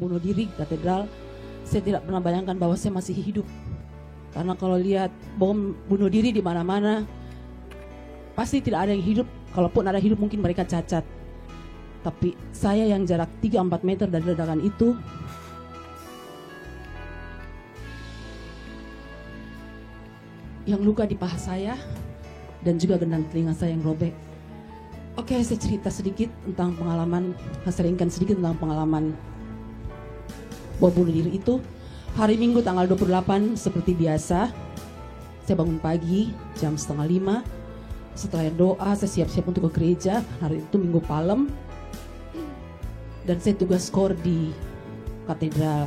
bunuh diri di katedral, saya tidak pernah bayangkan bahwa saya masih hidup. Karena kalau lihat bom bunuh diri di mana-mana, pasti tidak ada yang hidup. Kalaupun ada hidup mungkin mereka cacat. Tapi saya yang jarak 3-4 meter dari ledakan itu, yang luka di paha saya dan juga gendang telinga saya yang robek. Oke, saya cerita sedikit tentang pengalaman, saya ringkan sedikit tentang pengalaman bom bunuh diri itu. Hari Minggu tanggal 28 seperti biasa, saya bangun pagi jam 4:30. Setelah doa, saya siap-siap untuk ke gereja. Hari itu Minggu Palem. Dan saya tugas kor di katedral.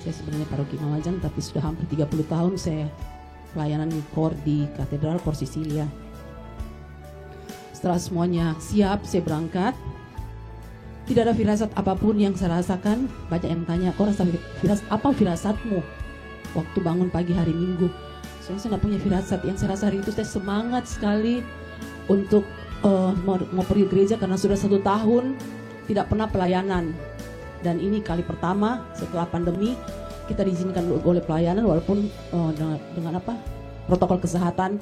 Saya sebenarnya paroki Malajang, tapi sudah hampir 30 tahun saya pelayanan kor di katedral, kor Sisilia. Setelah semuanya siap, saya berangkat. Tidak ada firasat apapun yang saya rasakan. Banyak yang tanya, kau rasa apa firasatmu waktu bangun pagi hari Minggu? Soalnya saya nggak punya firasat. Yang saya rasa hari itu saya semangat sekali untuk mau pergi gereja karena sudah 1 tahun tidak pernah pelayanan. Dan ini kali pertama setelah pandemi kita diizinkan oleh pelayanan walaupun dengan protokol kesehatan.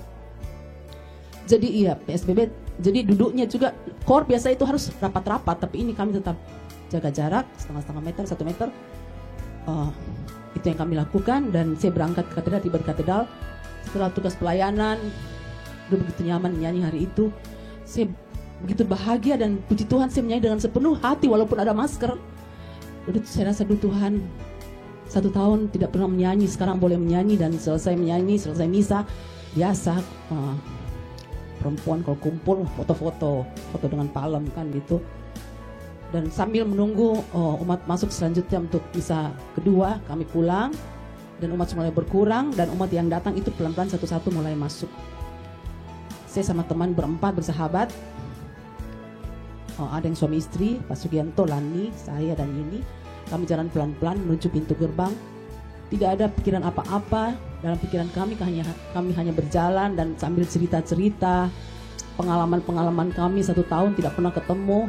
Jadi iya PSBB. Jadi duduknya juga kor biasa itu harus rapat-rapat, tapi ini kami tetap jaga jarak setengah meter, 1 meter. Itu yang kami lakukan dan saya berangkat ke katedral, tiba di katedral. Setelah tugas pelayanan, udah begitu nyaman menyanyi hari itu. Saya begitu bahagia dan puji Tuhan saya menyanyi dengan sepenuh hati walaupun ada masker. Udah saya rasa Tuhan 1 tahun tidak pernah menyanyi, sekarang boleh menyanyi dan selesai menyanyi, selesai misa biasa. Perempuan kalau kumpul foto dengan palem kan gitu. Dan sambil menunggu umat masuk selanjutnya untuk misa kedua, kami pulang dan umat mulai berkurang dan umat yang datang itu pelan-pelan satu-satu mulai masuk. Saya sama teman berempat bersahabat, ada yang suami istri, Pak Sugianto, Lani, saya dan Yuni. Kami jalan pelan-pelan menuju pintu gerbang. Tidak ada pikiran apa-apa dalam pikiran kami hanya berjalan dan sambil cerita-cerita pengalaman-pengalaman kami 1 tahun tidak pernah ketemu.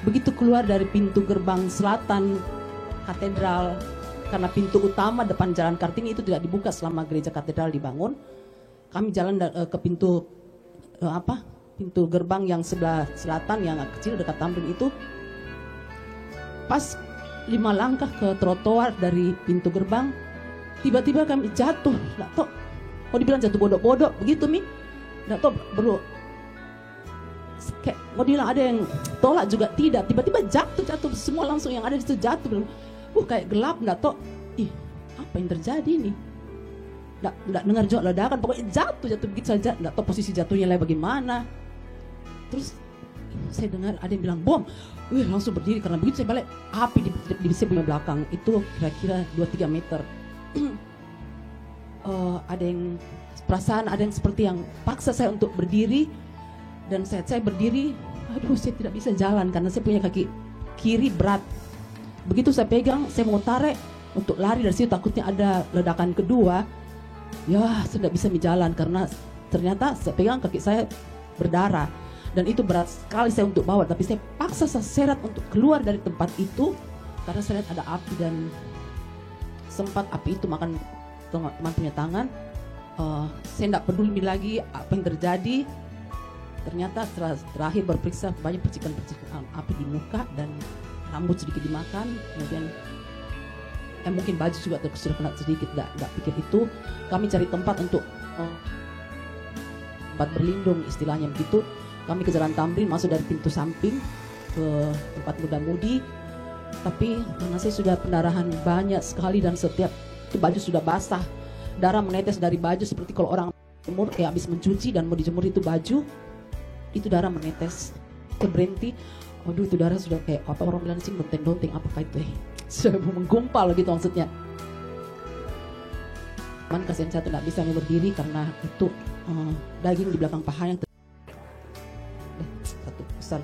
Begitu keluar dari pintu gerbang selatan katedral, karena pintu utama depan Jalan Kartini itu tidak dibuka selama gereja katedral dibangun. Kami jalan ke pintu pintu gerbang yang sebelah selatan yang kecil dekat Tamrin itu. Pas 5 langkah ke trotoar dari pintu gerbang, tiba-tiba kami jatuh. Nggak tahu, kok dibilang jatuh bodoh-bodoh begitu Mi? Nggak tahu, kayak mau bilang ada yang tolak juga tidak. Tiba-tiba jatuh semua langsung yang ada di situ jatuh. Kayak gelap, nggak tahu. Apa yang terjadi nih? Nggak dengar juga ledakan, pokoknya jatuh begitu saja. Nggak tahu posisi jatuhnya lah bagaimana. Terus saya dengar ada yang bilang bom. Langsung berdiri karena begitu saya balik api di saya punya belakang itu kira-kira 2-3 meter. Ada yang perasaan ada yang seperti yang paksa saya untuk berdiri dan saya berdiri, saya tidak bisa jalan karena saya punya kaki kiri berat. Begitu saya pegang, saya mau tarik untuk lari dari situ takutnya ada ledakan kedua. Saya tidak bisa berjalan karena ternyata saya pegang kaki saya berdarah. Dan itu berat sekali saya untuk bawa, tapi saya paksa saya seret untuk keluar dari tempat itu karena saya lihat ada api dan sempat api itu makan teman punya tangan. Saya tidak peduli lagi apa yang terjadi. Ternyata terakhir berperiksa banyak percikan-percikan api di muka dan rambut sedikit dimakan. Kemudian mungkin baju juga sudah kena sedikit, tidak pikir itu. Kami cari tempat untuk tempat berlindung istilahnya begitu. Kami ke Jalan Tamrin, masuk dari pintu samping ke tempat muda-mudi. Tapi karena saya sudah pendarahan banyak sekali dan setiap itu baju sudah basah. Darah menetes dari baju seperti kalau orang jemur kayak habis mencuci dan mau dijemur itu baju. Itu darah menetes. Saya berhenti. Itu darah sudah kayak apa orang bilang sih donteng-donteng apakah itu sudah menggumpal gitu maksudnya. Cuman kasihan saya tidak bisa berdiri karena itu daging di belakang paha yang satu besar,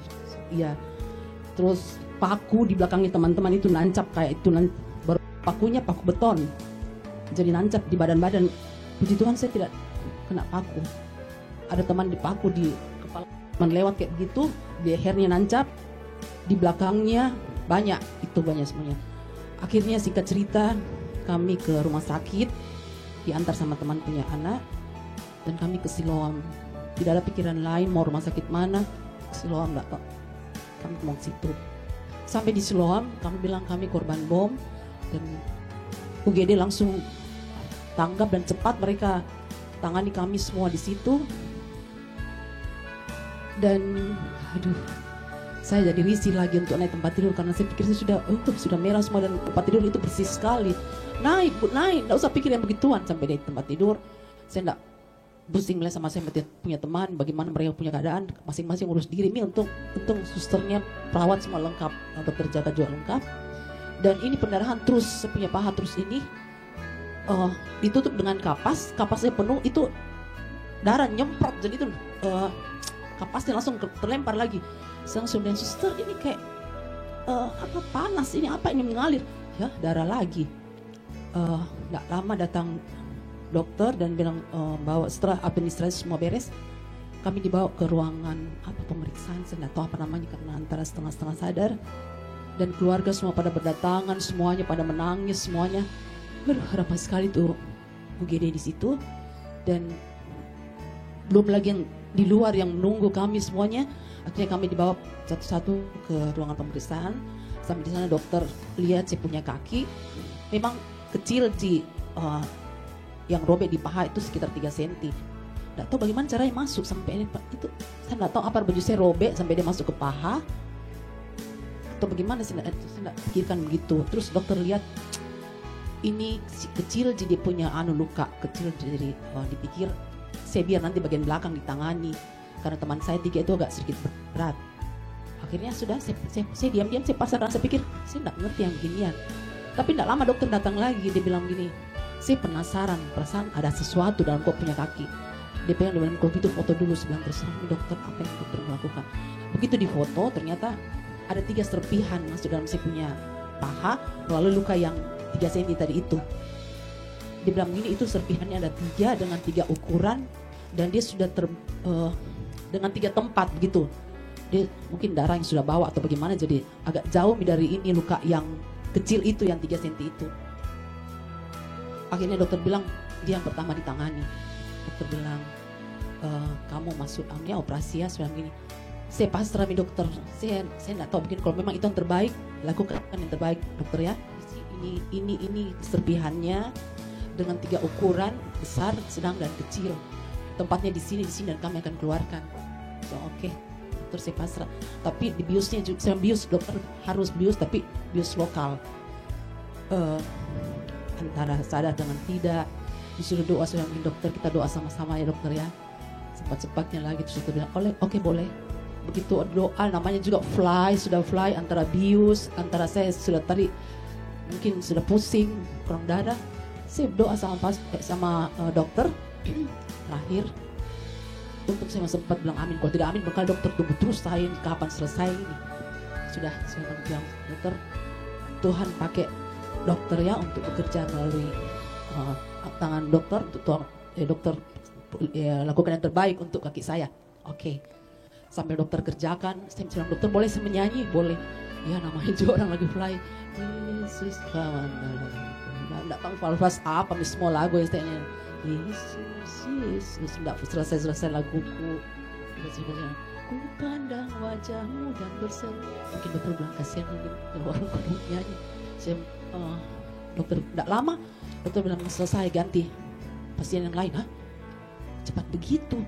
iya. Terus paku di belakangnya teman-teman itu nancap kayak itu baru pakunya paku beton, jadi nancap di badan-badan. Puji Tuhan saya tidak kena paku. Ada teman di paku di kepala teman lewat kayak begitu, di lehernya nancap. di belakangnya banyak semuanya. Akhirnya singkat cerita kami ke rumah sakit, diantar sama teman punya anak, dan kami ke Siloam. Tidak ada pikiran lain mau rumah sakit mana, ke Siloam enggak tahu. Kami mau ke situ. Sampai di Siloam kami bilang kami korban bom, dan UGD langsung tanggap dan cepat mereka tangani kami semua di situ. Dan saya jadi risih lagi untuk naik tempat tidur karena saya pikir saya sudah merah semua dan tempat tidur itu bersih sekali. Naik, enggak usah pikir yang begituan. Sampai di tempat tidur saya enggak pusing melihat sama saya punya teman bagaimana mereka punya keadaan masing-masing urus diri. Untung susternya, perawat semua lengkap, dokter jaga juga lengkap. Dan ini pendarahan terus, saya punya paha terus ini ditutup dengan kapasnya penuh, itu darah nyemprot, jadi itu kapasnya langsung terlempar lagi. Saya langsung bilang, suster ini kayak panas, ini apa ini mengalir, ya darah lagi. Nggak lama datang dokter dan bilang bawa, setelah administrasi semua beres, kami dibawa ke ruangan pemeriksaan, saya nggak tahu apa namanya karena antara setengah-setengah sadar. Dan keluarga semua pada berdatangan, semuanya pada menangis semuanya. Harapan sekali tuh UGD di situ. Dan belum lagi yang di luar yang menunggu kami semuanya. Akhirnya kami dibawa satu-satu ke ruangan pemeriksaan. Sampai di sana dokter lihat saya punya kaki memang kecil yang robek di paha itu sekitar 3 cm. Nggak tahu bagaimana caranya masuk sampai ini itu. Saya nggak tahu apa baju saya robek sampai dia masuk ke paha. Atau bagaimana, saya tidak pikirkan begitu. Terus dokter lihat ini kecil jadi punya luka kecil, jadi dipikir saya biar nanti bagian belakang ditangani karena teman saya 3 itu agak sedikit berat. Akhirnya sudah saya diam-diam saya pasrah, saya pikir saya tidak mengerti yang beginian. Tapi tidak lama dokter datang lagi, dia bilang gini, saya penasaran, perasaan ada sesuatu dalam kau punya kaki. Dia pengen dengan kau itu foto dulu, saya bilang terserah dokter, apa yang dokter melakukan. Begitu di foto ternyata ada 3 serpihan masuk dalam saya punya paha melalui luka yang 3 cm tadi itu. Dia bilang gini, itu serpihannya ada 3 dengan 3 ukuran dan dia sudah dengan 3 tempat begitu. Dia mungkin darah yang sudah bawa atau bagaimana, jadi agak jauh dari ini luka yang kecil itu yang 3 cm itu. Akhirnya dokter bilang dia yang pertama ditangani. Dokter bilang kamu masuk operasi ya, saya bilang gini. Saya pasrah nih dokter, saya nggak tahu, mungkin kalau memang itu yang terbaik, lakukan yang terbaik dokter ya. Ini serpihannya dengan 3 ukuran, besar, sedang dan kecil. Tempatnya di sini dan kami akan keluarkan. So oke, dokter saya pasrah. Tapi di biusnya juga, saya bius dokter harus bius tapi bius lokal. Antara sadar dengan tidak, disuruh doa, saya bilang dokter kita doa sama-sama ya dokter ya. Sempat-sempatnya lagi terus dokter bilang oke boleh. Begitu doa namanya juga sudah fly antara bius, antara saya sudah tadi mungkin sudah pusing, kurang darah. Saya doa sama dokter terakhir. Untuk saya sempat bilang amin, kalau tidak amin bakal dokter tunggu terus saya kapan selesai ini. Sudah saya bilang dokter, Tuhan pakai dokter ya untuk bekerja melalui tangan dokter untuk dokter lakukan yang terbaik untuk kaki saya. Oke. Sambil dokter kerjakan, saya bilang dokter boleh saya menyanyi? Boleh. Ya namanya juga orang lagi fly. Yesus kawan. Nggak tahu falfas apa nih semua lagu yang saya nyanyi. Yesus. Nggak selesai laguku. Ku pandang wajahmu dan berseru. Mungkin dokter bilang kasihan mungkin orang kudu nyanyi. Saya dokter nggak lama. Dokter bilang selesai ganti pasien yang lain. Hah? Cepat begitu.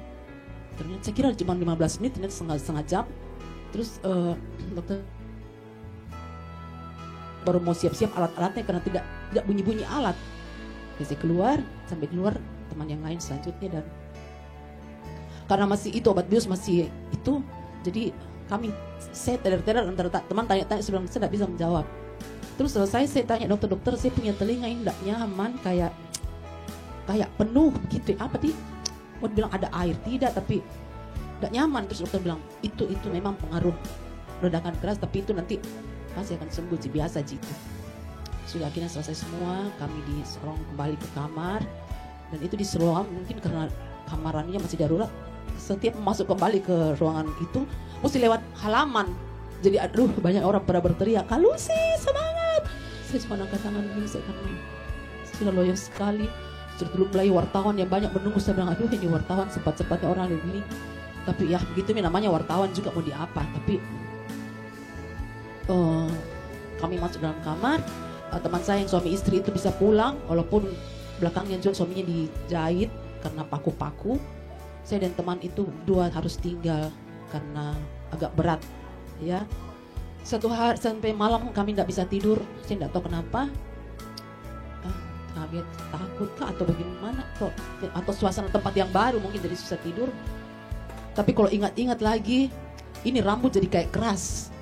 Ternyata saya kira cuma 15 menit, ternyata setengah jam. Terus dokter baru mau siap-siap alat-alatnya karena tidak bunyi-bunyi alat. Jadi saya keluar, sampai keluar teman yang lain selanjutnya, dan karena masih itu obat bius masih itu, jadi saya teder-teder antara teman tanya-tanya sebelum saya tidak bisa menjawab. Terus selesai saya tanya dokter, saya punya telinga ini tidak nyaman, kayak penuh begitu, apa sih? Oh, bilang ada air, tidak, tapi tidak nyaman. Terus dokter bilang itu memang pengaruh ledakan keras, tapi itu nanti pasti akan sembuh, biasa gitu. Sudah akhirnya selesai semua, kami disorong kembali ke kamar, dan itu di Siloam mungkin karena kamarannya masih darurat. Setiap masuk kembali ke ruangan itu mesti lewat halaman, Jadi aduh banyak orang pada berteriak, Kak Lucy semangat. Saya cuma angkat tangan begini, saya karena sudah loyo sekali. Sudah belum mulai wartawan yang banyak menunggu, saya bilang aduh ini wartawan sempat-sempatnya orang begini. Tapi ya begitu namanya wartawan juga mau diapa. Tapi kami masuk dalam kamar, teman saya yang suami istri itu bisa pulang, walaupun belakangnya juga suaminya dijahit karena paku-paku. Saya dan teman itu dua harus tinggal karena agak berat, ya. Satu hari sampai malam kami tidak bisa tidur, saya tidak tahu kenapa. Kaget, takut kah atau bagaimana, atau suasana tempat yang baru mungkin jadi susah tidur. Tapi kalau ingat-ingat lagi, ini rambut jadi kayak keras.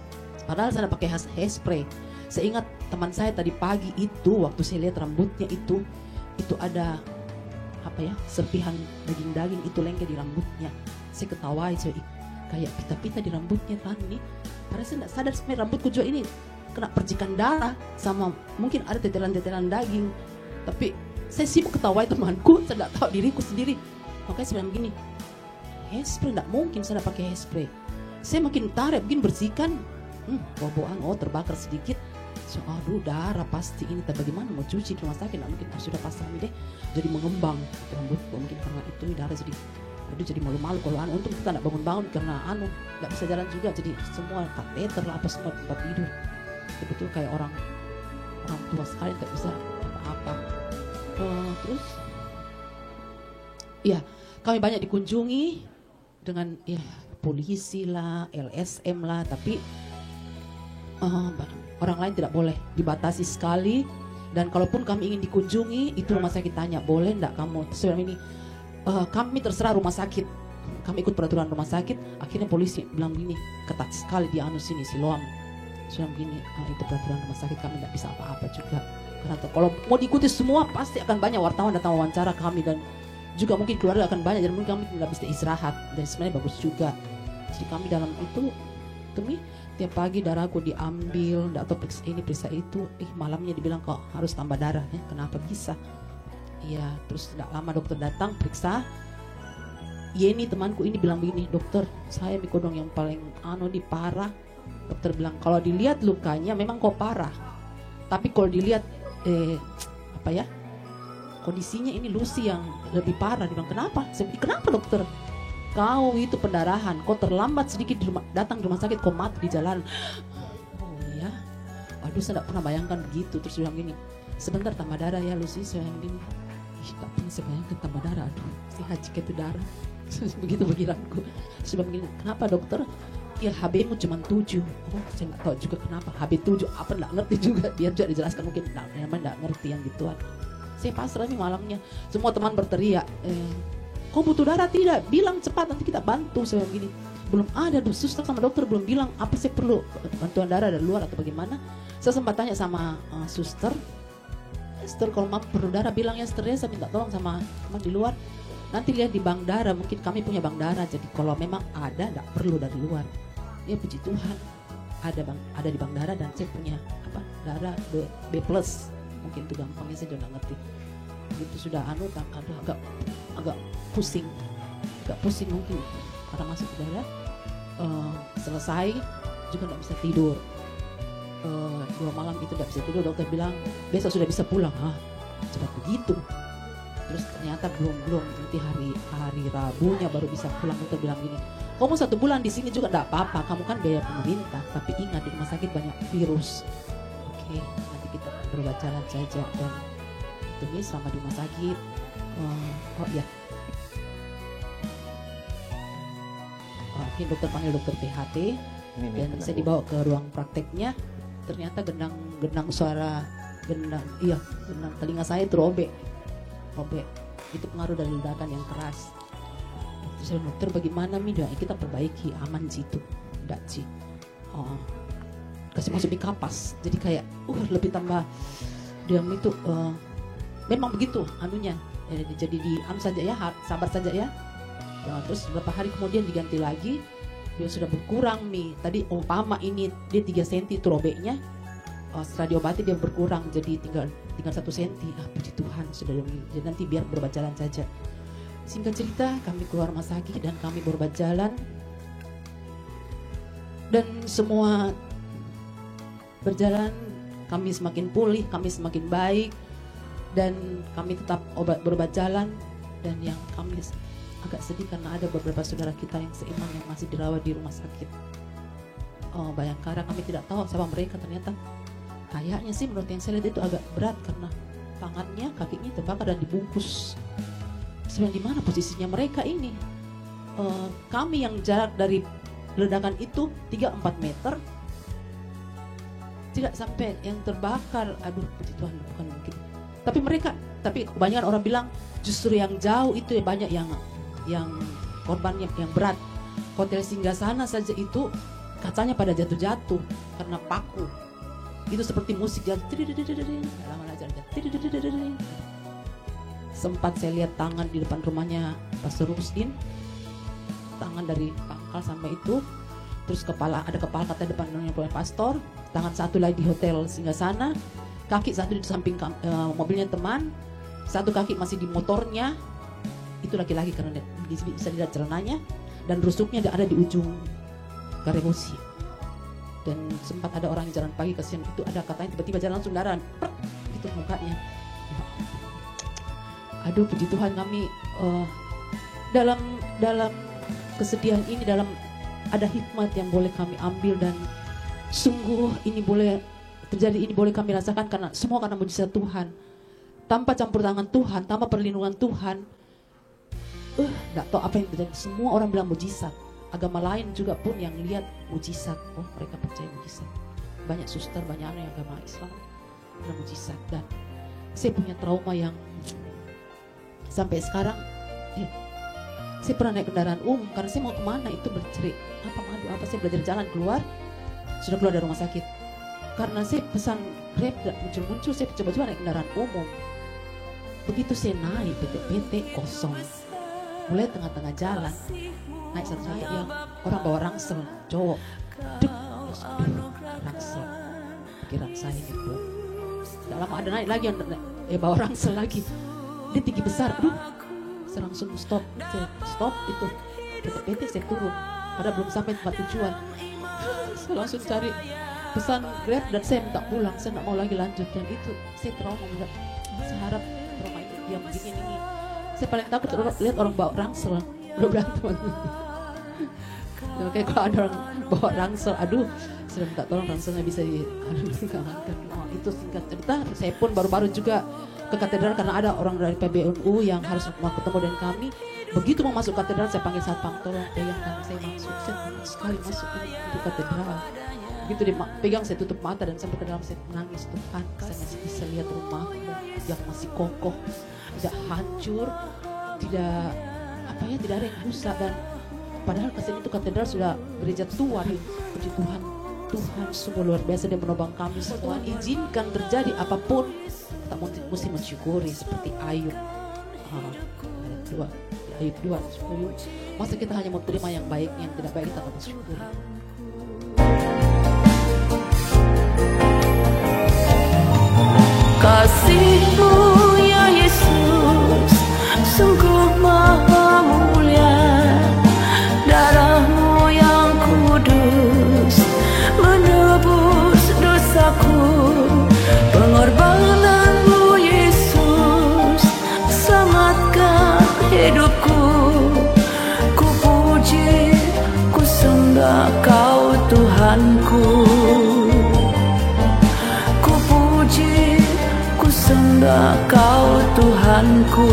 Padahal saya pakai hairspray. Saya ingat teman saya tadi pagi itu waktu saya lihat rambutnya itu ada apa ya, serpihan daging-daging itu lengket di rambutnya. Saya ketawain, saya kayak pita-pita di rambutnya kan ini. Padahal saya tidak sadar sebenarnya rambutku juga ini kena percikan darah sama mungkin ada tetelan-tetelan daging. Tapi saya sibuk ketawain temanku, saya tidak tahu diriku sendiri. Makanya saya bilang begini, hairspray tidak mungkin saya pakai hairspray. Saya makin tarik, bikin bersihkan, boboan, terbakar sedikit. So, aduh darah pasti ini. Tapi bagaimana mau cuci di rumah sakit? Nah, mungkin sudah pasang deh, jadi mengembang rambut. Mungkin karena itu darah jadi malu-malu kalau untung kita tidak bangun-bangun karena nggak bisa jalan juga. Jadi semua kateter lah apa semua tempat tidur. Betul kayak orang tua sekali nggak bisa apa-apa. Terus, ya kami banyak dikunjungi dengan ya polisi lah, LSM lah, tapi orang lain tidak boleh, dibatasi sekali. Dan kalaupun kami ingin dikunjungi, itu rumah sakit tanya, boleh enggak kamu? Sebelum ini kami terserah rumah sakit, kami ikut peraturan rumah sakit. Akhirnya polisi bilang gini, ketat sekali di sini Siloam. Sudah begini, itu peraturan rumah sakit, kami tidak bisa apa-apa juga. Karena kalau mau diikuti semua pasti akan banyak wartawan datang wawancara kami, dan juga mungkin keluarga akan banyak, dan mungkin kami tidak bisa istirahat. Dan sebenarnya bagus juga. Jadi kami dalam itu demi tiap pagi darahku diambil, atau periksa ini periksa itu. Malamnya dibilang kok harus tambah darah, ya kenapa bisa? Iya, terus tidak lama dokter datang periksa. Yeni temanku ini bilang begini, dokter saya mikodong yang paling di parah. Dokter bilang kalau dilihat lukanya memang kok parah, tapi kalau dilihat kondisinya ini Lucy yang lebih parah. Dia bilang kenapa? Saya bilang kenapa dokter? Kau itu pendarahan, kau terlambat sedikit datang di rumah sakit, kau mati di jalan. Oh ya, aduh saya tidak pernah bayangkan begitu. Terus dia bilang gini, sebentar tambah darah ya Lucy. Saya bilang gini, tak pernah saya bayangkan tambah darah. Aduh, si haji itu darah. Begitu pikiranku. Saya bilang gini, kenapa dokter? Ya HB-mu cuma 7. Oh saya nggak tahu juga kenapa HB 7 apa, nggak ngerti juga. Dia juga dijelaskan mungkin nggak ngerti yang gituan. Saya pasrah nih malamnya. Semua teman berteriak, kau butuh darah tidak? Bilang cepat nanti kita bantu. Saya bilang gini, belum ada suster sama dokter belum bilang apa saya perlu bantuan darah dari luar atau bagaimana. Saya sempat tanya sama suster kalau mau perlu darah bilang ya suster ya, saya minta tolong sama teman di luar. Nanti lihat di bank darah, mungkin kami punya bank darah. Jadi kalau memang ada, nggak perlu dari luar. Ya puji Tuhan, ada di bank darah, dan saya punya darah B+. Mungkin itu gampangnya, saya juga nggak ngerti. Begitu sudah agak pusing mungkin karena masuk ke darah. Selesai juga nggak bisa tidur. 2 malam itu nggak bisa tidur. Dokter bilang besok sudah bisa pulang. Cepat begitu. Terus ternyata belum nanti hari Rabunya baru bisa pulang. Dokter bilang gini, kamu 1 bulan di sini juga enggak apa-apa, kamu kan biaya pemerintah, tapi ingat di rumah sakit banyak virus. Oke, nanti kita berobat jalan saja. Dan demi selama di rumah sakit, akhirnya dokter panggil dokter PHT, dan saya dibawa ke ruang prakteknya. Ternyata gendang telinga saya itu robek. Itu pengaruh dari ledakan yang keras. Terus saya bilang, dokter bagaimana kita perbaiki, aman situ enggak sih? Kasih masuk di kapas, jadi kayak lebih tambah diam itu. Memang begitu jadi diam saja ya, sabar saja ya. Terus beberapa hari kemudian diganti lagi, dia sudah berkurang nih. Tadi umpama ini dia 3 cm itu robeknya, setelah diobati dia berkurang jadi tinggal 1 cm. Puji Tuhan sudah. Jadi nanti biar berobat jalan saja. Singkat cerita, kami keluar rumah sakit dan kami berobat jalan. Dan semua berjalan, kami semakin pulih, kami semakin baik, dan kami tetap berobat jalan. Dan yang kami agak sedih karena ada beberapa saudara kita yang seiman yang masih dirawat di rumah sakit Bayangkara. Kami tidak tahu siapa mereka, ternyata kayaknya sih menurut yang saya lihat itu agak berat karena tangannya, kakinya terbakar dan dibungkus. Sebenarnya di mana posisinya mereka ini? Kami yang jarak dari ledakan itu 3-4 meter, tidak sampai yang terbakar. Aduh, puji Tuhan, bukan mungkin. Tapi kebanyakan orang bilang justru yang jauh itu banyak yang korbannya yang berat. Hotel Singgasana saja itu kacanya pada jatuh-jatuh karena paku. Itu seperti musik jatuh. Sempat saya lihat tangan di depan rumahnya Pastor Rusdin, tangan dari pangkal sampai itu. Terus ada kepala kata depan rumahnya pastor, tangan satu lagi di Hotel Singgasana, kaki satu di samping mobilnya teman, satu kaki masih di motornya. Itu laki-laki karena bisa dilihat celananya, dan rusuknya ada di ujung garebosi. Dan sempat ada orang yang jalan pagi kasihan itu, ada katanya tiba-tiba jalan langsung darah gitu mukanya. Aduh, puji Tuhan, kami dalam kesedihan ini, dalam ada hikmat yang boleh kami ambil, dan sungguh ini boleh terjadi, ini boleh kami rasakan karena semua karena mujizat Tuhan. Tanpa campur tangan Tuhan, tanpa perlindungan Tuhan, nggak tahu apa yang terjadi. Semua orang bilang mujizat. Agama lain juga pun yang lihat mujizat, oh mereka percaya mujizat. Banyak suster, banyak yang agama Islam bilang mujizat. Dan saya punya trauma yang sampai sekarang. Saya pernah naik kendaraan umum karena saya mau kemana itu bercerai apa saya belajar jalan keluar, sudah keluar dari rumah sakit. Karena saya pesan Grab tidak muncul-muncul, saya coba-coba naik kendaraan umum. Begitu saya naik PT kosong, mulai tengah-tengah jalan naik satu-satu yang orang bawa rangsel cowok, rangsel, pikiran saya itu. Tidak lama ada naik lagi yang bawa rangsel lagi, dia tinggi besar, saya langsung stop itu PT saya turun, padahal belum sampai tempat tujuan. Saya langsung cari pesan Grab dan saya minta pulang, saya nggak mau lagi lanjut. Dan itu saya trauma, saya harap trauma itu dia begini ini. Saya paling takut lihat orang bawa rangsel udah berantem. Kayak kalau ada orang bawa rangsel, aduh, sudah minta tolong rangselnya bisa diamankan. Itu singkat cerita, saya pun baru-baru juga ke katedral karena ada orang dari PBNU yang harus mau ketemu dengan kami. Begitu mau masuk katedral, saya panggil satpam, tolong pegang tangan saya masuk. Saya takut sekali masuk ke katedral. Begitu dipegang, saya tutup mata dan sampai ke dalam saya menangis. Tuhan, saya masih bisa lihat rumahmu yang masih kokoh, tidak hancur, tidak ada yang rusak. Dan padahal kesini itu katedral sudah gereja tua. Puji Tuhan, Tuhan sungguh luar biasa, dia menopang kami semua. Izinkan terjadi apapun, kita mesti mensyukuri seperti Ayub. Ayub 2:10. Masa kita hanya mau terima yang baiknya, yang tidak baik kita harus syukuri. Kasih-Mu ya Yesus sungguh maha mulia, darah-Mu yang kudus menebus dosaku, pengorbanan-Mu Yesus selamatkan hidupku. Ku puji, ku sembah Kau Tuhanku. Ku puji, ku sembah Kau Tuhanku.